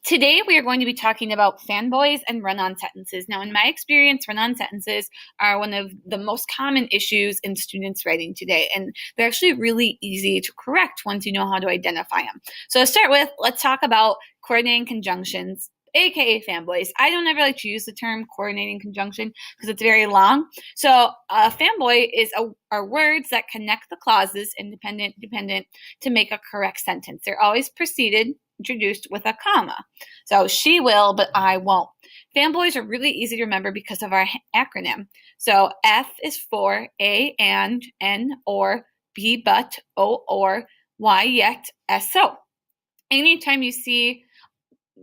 Today, we are going to be talking about fanboys and run-on sentences. Now, in my experience, run-on sentences are one of the most common issues in students writing today, and they're actually really easy to correct once you know how to identify them. So to start with, let's talk about coordinating conjunctions, aka fanboys. I don't ever like to use the term coordinating conjunction because it's very long. So a fanboy are words that connect the clauses independent, dependent to make a correct sentence. They're always introduced with a comma. So she will, but I won't. Fanboys are really easy to remember because of our acronym. So F is for, A and, N or, B but, O or, Y yet, S so. Anytime you see,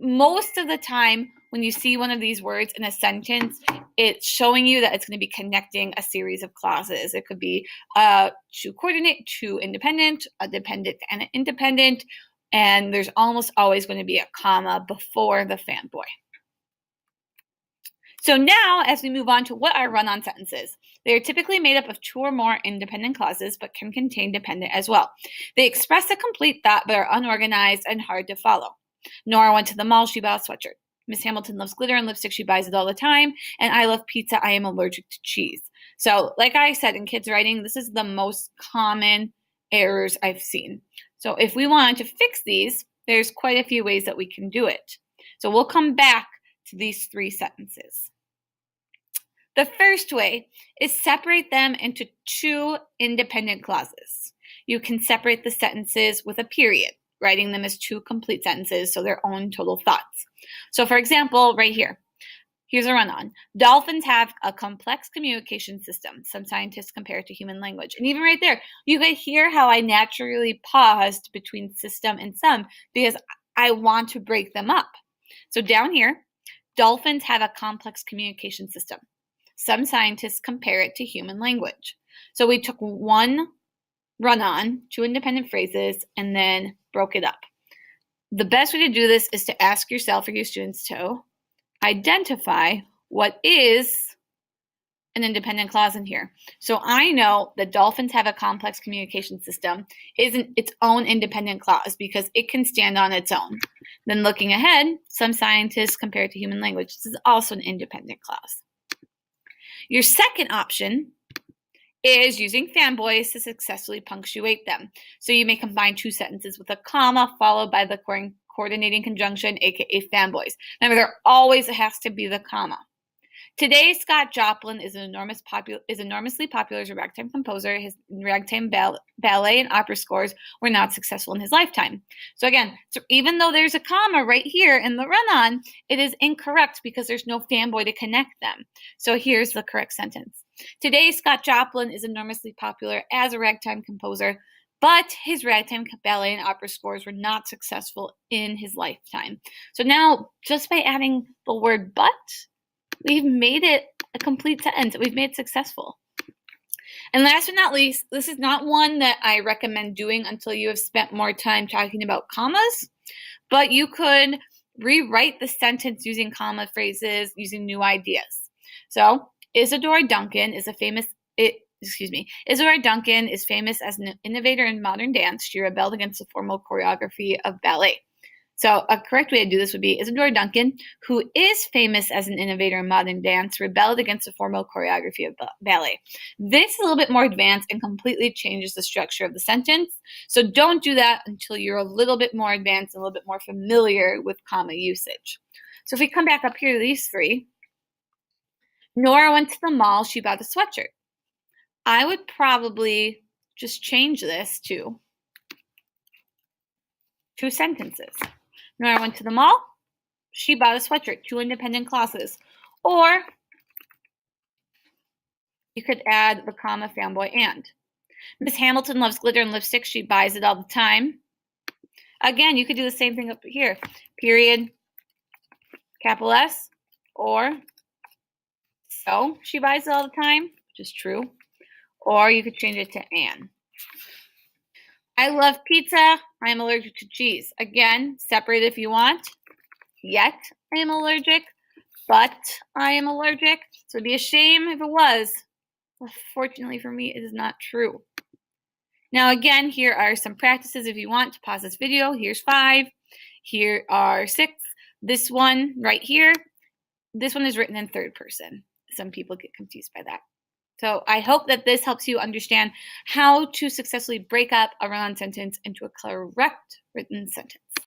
most of the time when you see one of these words in a sentence, it's showing you that it's going to be connecting a series of clauses. It could be to coordinate, to independent, a dependent, and an independent. And there's almost always going to be a comma before the fanboy. So now, as we move on to what are run-on sentences, they are typically made up of two or more independent clauses, but can contain dependent as well. They express a complete thought, but are unorganized and hard to follow. Nora went to the mall, she bought a sweatshirt. Miss Hamilton loves glitter and lipstick, she buys it all the time. And I love pizza, I am allergic to cheese. So like I said, in kids writing, this is the most common errors I've seen. So if we want to fix these, there's quite a few ways that we can do it. So we'll come back to these three sentences. The first way is separate them into two independent clauses. You can separate the sentences with a period, writing them as two complete sentences, so their own total thoughts. So for example, right here, here's a run-on. Dolphins have a complex communication system. Some scientists compare it to human language. And even right there, you could hear how I naturally paused between system and some because I want to break them up. So down here, dolphins have a complex communication system. Some scientists compare it to human language. So we took one run-on, two independent phrases, and then broke it up. The best way to do this is to ask yourself or your students to identify what is an independent clause in here. So I know that dolphins have a complex communication system isn't its own independent clause because it can stand on its own. Then looking ahead, some scientists compare it to human language. This is also an independent clause. Your second option is using fanboys to successfully punctuate them. So you may combine two sentences with a comma followed by the coordinating conjunction, aka fanboys. Remember, there always has to be the comma. Today, Scott Joplin is enormously popular as a ragtime composer. His ragtime ballet and opera scores were not successful in his lifetime. So again, even though there's a comma right here in the run-on, it is incorrect because there's no fanboy to connect them. So here's the correct sentence. Today, Scott Joplin is enormously popular as a ragtime composer, but his ragtime ballet and opera scores were not successful in his lifetime. So now, just by adding the word but, we've made it a complete sentence. We've made it successful. And last but not least, this is not one that I recommend doing until you have spent more time talking about commas, but you could rewrite the sentence using comma phrases, using new ideas. So, Isadora Duncan is famous as an innovator in modern dance. She rebelled against the formal choreography of ballet. So a correct way to do this would be Isadora Duncan, who is famous as an innovator in modern dance, rebelled against the formal choreography of ballet. This is a little bit more advanced and completely changes the structure of the sentence. So don't do that until you're a little bit more advanced and a little bit more familiar with comma usage. So if we come back up here to these three, Nora went to the mall, she bought a sweatshirt. I would probably just change this to two sentences. Nora went to the mall, she bought a sweatshirt, two independent clauses. Or you could add the comma, fanboy, and. Miss Hamilton loves glitter and lipstick, she buys it all the time. Again, you could do the same thing up here. Period, capital S, or so she buys it all the time, which is true. Or you could change it to and. I love pizza. I am allergic to cheese. Again, separate if you want. Yet, I am allergic. But I am allergic. So it'd be a shame if it was. But fortunately for me, it is not true. Now again, here are some practices if you want to pause this video. Here's 5. Here are 6. This one right here, this one is written in third person. Some people get confused by that. So I hope that this helps you understand how to successfully break up a run-on sentence into a correct written sentence.